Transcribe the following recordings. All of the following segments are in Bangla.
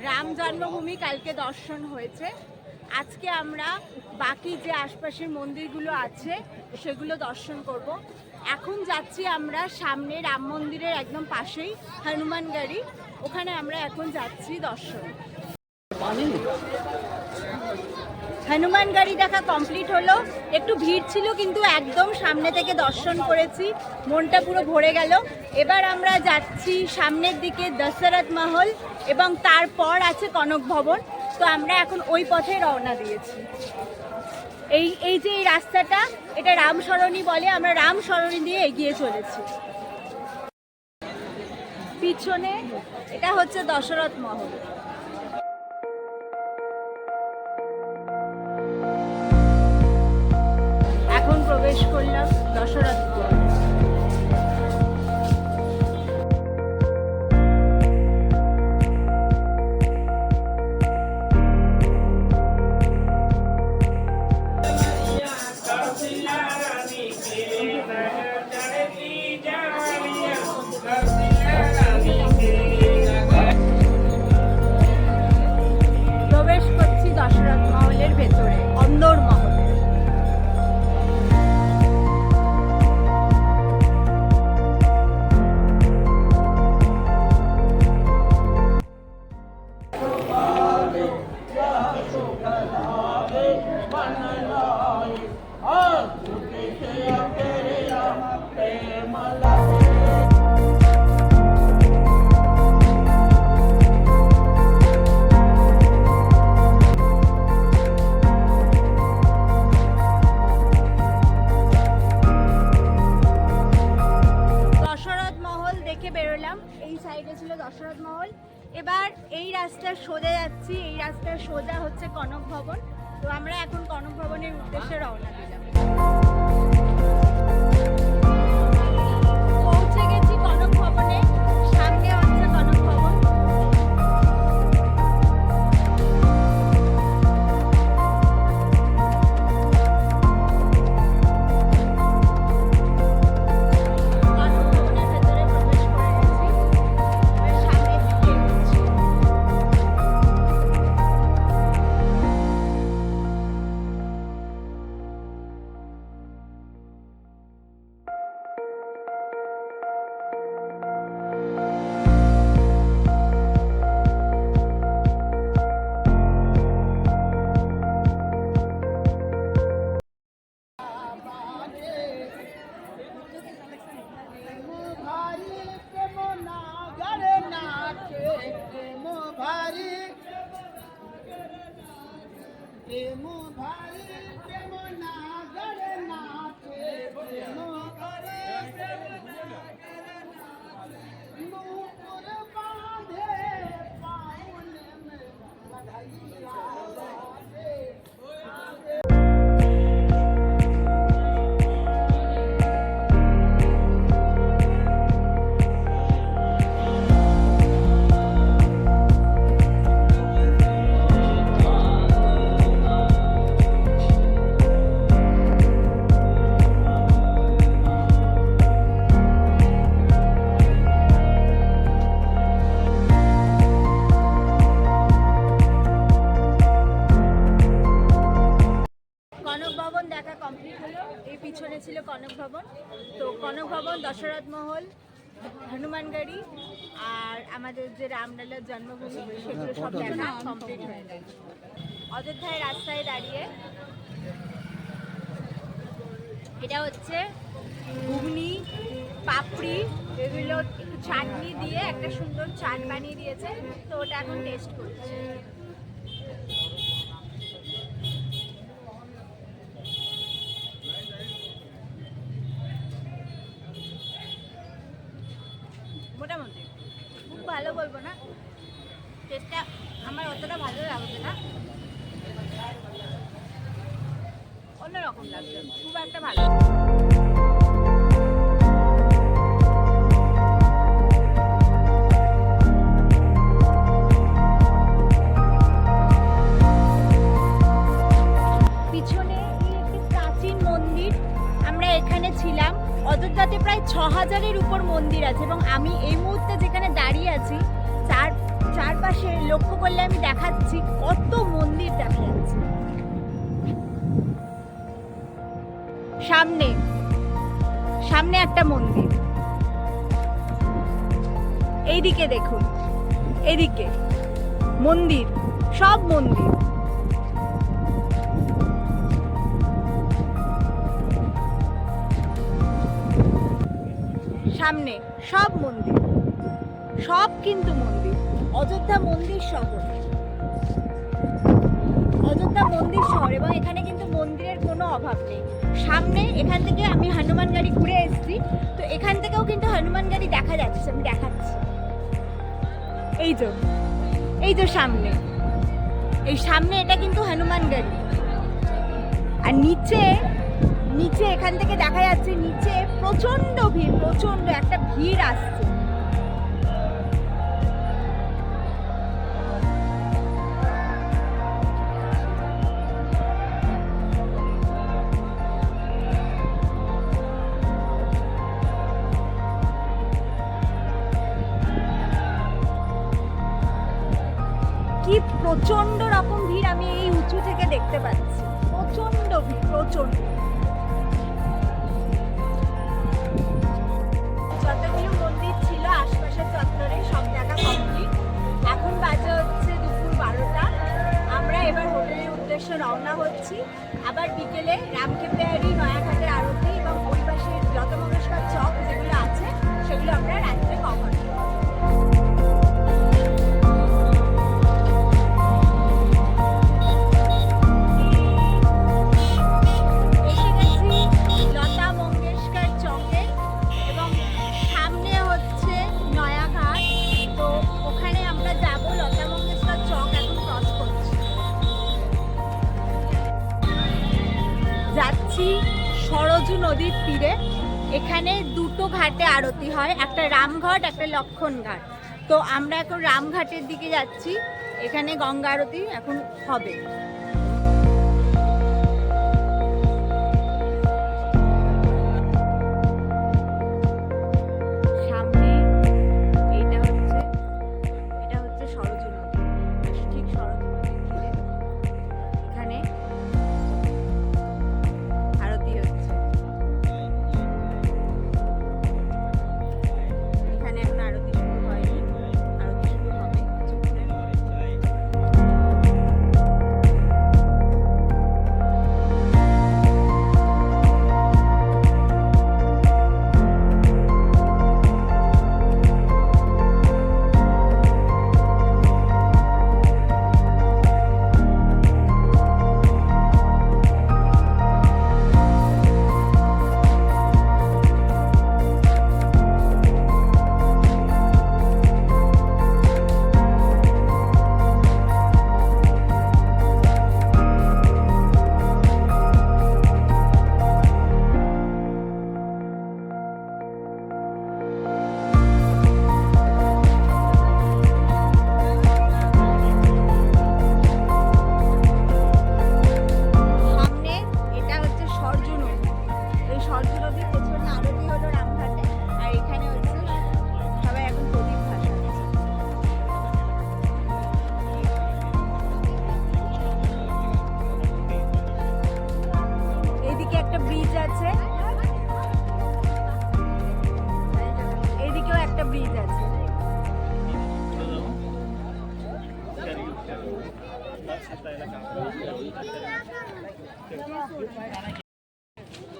রাম জন্মভূমি কালকে দর্শন হয়েছে। আজকে আমরা বাকি যে আশপাশের মন্দিরগুলো আছে সেগুলো দর্শন করব। এখন যাচ্ছি আমরা সামনে রাম মন্দিরের একদম পাশেই হনুমানগাড়ি, ওখানে আমরা এখন যাচ্ছি দর্শন। হনুমানগাড়ি দেখা কমপ্লিট হলো। একটু ভিড় ছিল কিন্তু একদম সামনে থেকে দর্শন করেছি, মনটা পুরো ভরে গেল। এবার আমরা যাচ্ছি সামনের দিকে দশরথ মহল এবং তারপর আছে কনক ভবন। তো আমরা এখন ওই পথে রওনা দিয়েছি। এই যে এই রাস্তাটা, এটা রামসরণী বলে, আমরা রামসরণী দিয়ে এগিয়ে চলেছি। পিছনে এটা হচ্ছে দশরথ মহল। এখন প্রবেশ করলাম দশরথ মহল। প্রবেশ করছি দশরথ মহলের ভেতরে, অন্দর মহলে। এই সাইডে ছিল দশরথ মহল। এবার এই রাস্তার সোজা যাচ্ছি, এই রাস্তার সোজা হচ্ছে কনক ভবন। তো আমরা এখন কনক ভবনের উদ্দেশ্যে রওনা দিলাম। পৌঁছে গেছি কনক ভবনে, সামনে হচ্ছে কনক ভবন। পিছনে ছিল কনক ভবন। তো কনক ভবন, দশরথ মহল, হনুমানগাড়ি আর আমাদের যে রামলালার জন্মভূমি সেগুলো সব দেখা কমপ্লিট হয়ে যায়। অযোধ্যায় রাস্তায় দাঁড়িয়ে এটা হচ্ছে ঘুগনি, পাপড়ি, এগুলো একটু চাটনি দিয়ে একটা সুন্দর চাট বানিয়ে দিয়েছে। তো ওটা এখন টেস্ট করছি। মোটামুটি খুব ভালো বলবো না, টেস্টটা আমার অতটা ভালো লাগবে না, অন্যরকম লাগবে, খুব একটা ভালো। পিছনে একটি প্রাচীন মন্দির, আমরা এখানে ছিলাম। অযোধ্যাতে প্রায় ৬,০০০-এর উপর মন্দির আছে এবং আমি এই মুহূর্তে যেখানে দাঁড়িয়ে আছি তার চারপাশে লক্ষ্য করলে আমি দেখাচ্ছি কত মন্দির দেখা যাচ্ছে। সামনে সামনে একটা মন্দির, এইদিকে দেখুন, এদিকে মন্দির, সব মন্দির। সামনে সব মন্দির, সব কিন্তু মন্দির। অযোধ্যা মন্দির শহর, অযোধ্যা মন্দির শহর, এবং এখানে কিন্তু মন্দিরের কোনো অভাব নেই। সামনে এখান থেকে আমি হনুমান গাড়ি ঘুরে এসেছি, তো এখান থেকেও কিন্তু হনুমান গাড়ি দেখা যাচ্ছে, আমি দেখাচ্ছি। এই তো সামনে, এই সামনে এটা কিন্তু হনুমান গাড়ি। আর নিচে নিচে এখান থেকে দেখা যাচ্ছে নিচে প্রচন্ড ভিড়, প্রচন্ড একটা ভিড় আসছে। কি প্রচন্ড রকম ভিড় আমি এই উঁচু থেকে দেখতে পাচ্ছি, প্রচন্ড ভিড়, প্রচন্ড। যতগুলো মন্দির ছিল আশপাশের চত্বরে সব দেখা কমপ্লিট। এখন বাজে হচ্ছে দুপুর 12টা। আমরা এবার হোটেলের উদ্দেশ্যে রওনা হচ্ছি। আবার বিকেলে রামকেপেয়ারি, নয়াঘাটের আরতি এবং ওই পাশে লতা মঙ্গেশকর চক যেগুলো আছে সেগুলো আমরা রাত্রে কভার করব। যাচ্ছি সরজু নদীর তীরে। এখানে দুটো ঘাটে আরতি হয়, একটা রামঘাট, একটা লক্ষণ ঘাট। তো আমরা এখন রামঘাটের দিকে যাচ্ছি, এখানে গঙ্গা আরতি এখন হবে। সামনে এটা হচ্ছে সরজু নদী, ঠিক সরজু নদীর তীরে এখানে আরতি হচ্ছে। এখানে এখন আরতি শুরু হয়নি, আরতি শুরু হবে।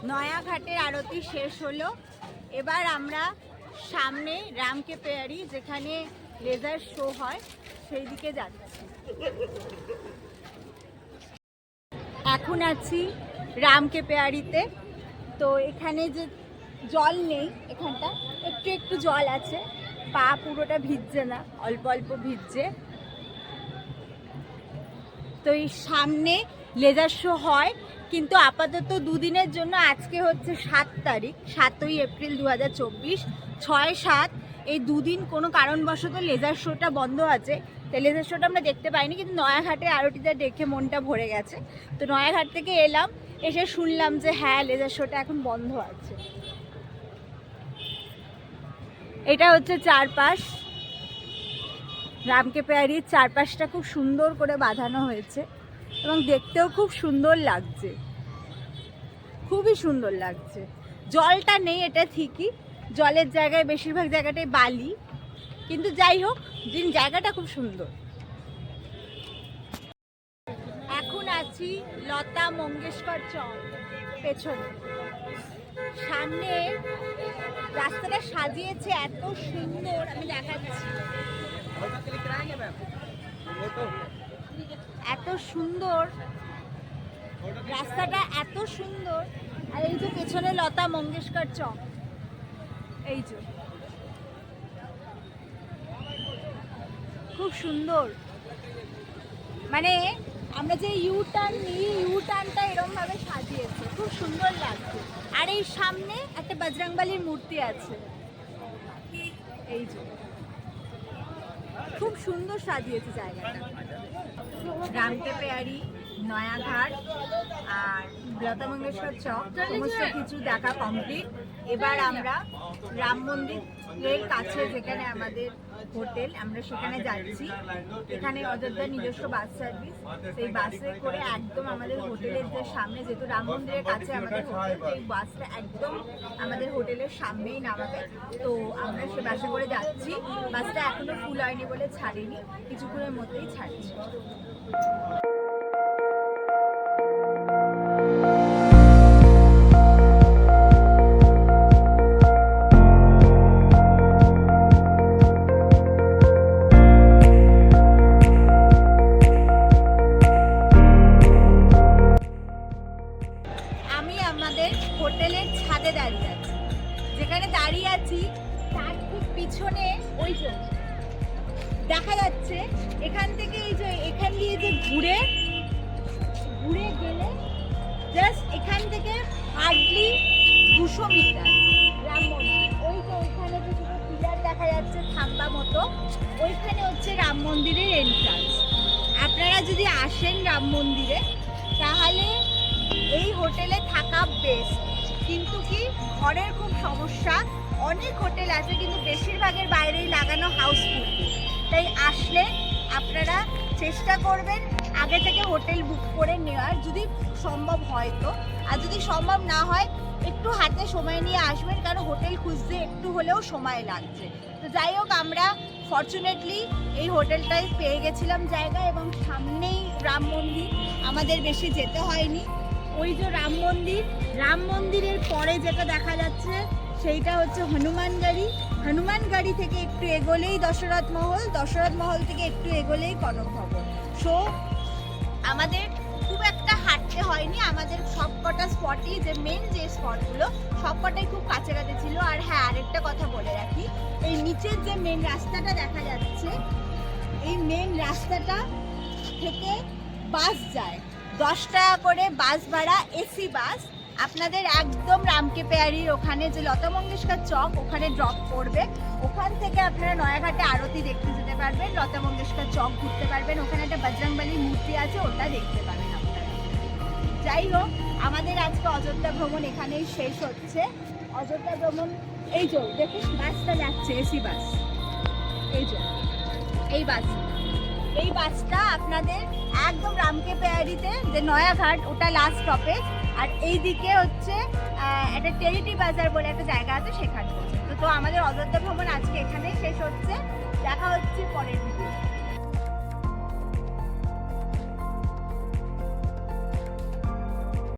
নয়াঘাটের আরতি শেষ হলো। এবার আমরা সামনে রামকেপেয়ারি যেখানে লেজার শো হয় সেই দিকে যাচ্ছি। এখন আছি রামকেপেয়ারিতে। তো এখানে যে জল নেই, এখানটা একটু একটু জল আছে, পা পুরোটা ভিজছে না, অল্প অল্প ভিজছে। তো এই সামনে লেজার শো হয়, কিন্তু আপাতত দুদিনের জন্য। আজকে হচ্ছে 7 তারিখ, 7ই এপ্রিল 2024, 6-7 এই দুদিন কোনো কারণবশত লেজার শোটা বন্ধ আছে। তাই লেজার শোটা আমরা দেখতে পাইনি, কিন্তু নয়াঘাটে আরতিটা দেখে মনটা ভরে গেছে। তো নয়াঘাট থেকে এলাম, এসে শুনলাম যে হ্যাঁ লেজার শোটা এখন বন্ধ আছে। এটা হচ্ছে চারপাশ, রামকে পেয়ারির চারপাশটা খুব সুন্দর করে বাঁধানো হয়েছে এবং দেখতেও খুব সুন্দর লাগছে, খুবই সুন্দর লাগছে। জলটা নেই, এটা ঠিকই, জলের জায়গায় বেশিরভাগ জায়গাটাই বালি, কিন্তু যাই হোক জায়গাটা খুব সুন্দর। এখন আছি লতা মঙ্গেশকর চক পেছনে। সামনে রাস্তাটা সাজিয়েছে এত সুন্দর, আমি দেখাচ্ছি, এত সুন্দর রাস্তাটা, এত সুন্দর। আর এই যে পেছনে লতা মঙ্গেশকর চক, এই যে খুব সুন্দর। মানে আমরা যে ইউ টার্ন নিই, ইউ টার্নটা এরকম ভাবে সাজিয়েছে, খুব সুন্দর লাগছে। আর এই সামনে একটা বজরংবলীর মূর্তি আছে, এই যে খুব সুন্দর সাজিয়েছে জায়গাটা। রামকে পেয়ারি, নয়াঘাট আর লতা মঙ্গেশকর চক সমস্ত কিছু দেখা কমপ্লিট। এবার আমরা রাম মন্দিরের কাছে যেখানে আমাদের হোটেল, আমরা সেখানে যাচ্ছি। এখানে অযোধ্যার নিজস্ব বাস সার্ভিস, সেই বাসে করে একদম আমাদের হোটেলের যে সামনে, যেহেতু রাম মন্দিরের কাছে আমাদের হোটেল, সেই বাসটা একদম আমাদের হোটেলের সামনেই নামাবে। তো আমরা সে বাসে করে যাচ্ছি। বাসটা এখনো ফুল হয়নি বলে ছাড়েনি, কিছুক্ষণের মধ্যেই ছাড়ছি। আমাদের হোটেলের ছাদে দাঁড়িয়ে আছি, যেখানে দাঁড়িয়ে আছি তার ঠিক পিছনে ওই যে দেখা যাচ্ছে, এখান থেকে এই যে এখান দিয়ে যে ঘুরে গেলে জাস্ট এখান থেকে হার্ডলি 200 মিটার রাম মন্দির। ওই যে ওইখানে যে দুটো পিলার দেখা যাচ্ছে থাম্বা মতো, ওইখানে হচ্ছে রাম মন্দিরের এন্ট্রান্স। আপনারা যদি আসেন রাম মন্দিরে তাহলে এই হোটেলে থাকা বেস্ট, কিন্তু কি ঘরের খুব সমস্যা। অনেক হোটেল আছে কিন্তু বেশিরভাগের বাইরেই লাগানো হাউসফুল, তাই আসলে আপনারা চেষ্টা করবেন আগে থেকে হোটেল বুক করে নেওয়ার, যদি সম্ভব হয় তো। আর যদি সম্ভব না হয় একটু হাতে সময় নিয়ে আসবেন, কারণ হোটেল খুঁজতে একটু হলেও সময় লাগছে। তো যাই হোক, আমরা ফরচুনেটলি এই হোটেলটাই পেয়ে গেছিলাম জায়গা, এবং সামনেই রাম মন্দির, আমাদের বেশি যেতে হয়নি। ওই যে রাম মন্দির, রাম মন্দিরের পরে যেটা দেখা যাচ্ছে সেইটা হচ্ছে হনুমানগাড়ি। হনুমানগাড়ি থেকে একটু এগোলেই দশরথ মহল, দশরথ মহল থেকে একটু এগোলেই কনক ভবন। সো আমাদের খুব একটা হাঁটতে হয়নি, আমাদের সবকটা স্পটই, যে মেন যে স্পটগুলো সবকটাই খুব কাছাকাছি ছিল। আর হ্যাঁ, আরেকটা কথা বলে রাখি, এই নিচের যে মেন রাস্তাটা দেখা যাচ্ছে, এই মেন রাস্তাটা থেকে বাস যায়, 10 টাকা করে বাস ভাড়া, এসি বাস। আপনাদের একদম রামকে পেয়ারির ওখানে যে লতা মঙ্গেশকর চক, ওখানে ড্রপ করবে। ওখান থেকে আপনারা নয়াঘাটে আরতি দেখতে যেতে পারবেন, লতা মঙ্গেশকর চক ঘুরতে পারবেন, ওখানে একটা বজরংবলীর মূর্তি আছে, ওটা দেখতে পাবেন আপনারা। যাই হোক, আমাদের আজকে অযোধ্যা ভ্রমণ এখানেই শেষ হচ্ছে। অযোধ্যা ভ্রমণ, এই যে দেখুন বাসটা যাচ্ছে, এসি বাস, এই যে এই বাসটা আপনাদের একদম রামকে পেয়ারিতে যে নয়াঘাট, ওটা লাস্ট স্টপেজ। আর এই দিকে হচ্ছে একটা টেরিটি বাজার বলে একটা জায়গা আছে, সেখানে। তো আমাদের অযোধ্যা ভ্রমণ আজকে এখানেই শেষ হচ্ছে। দেখা হচ্ছে পরের ভিডিও।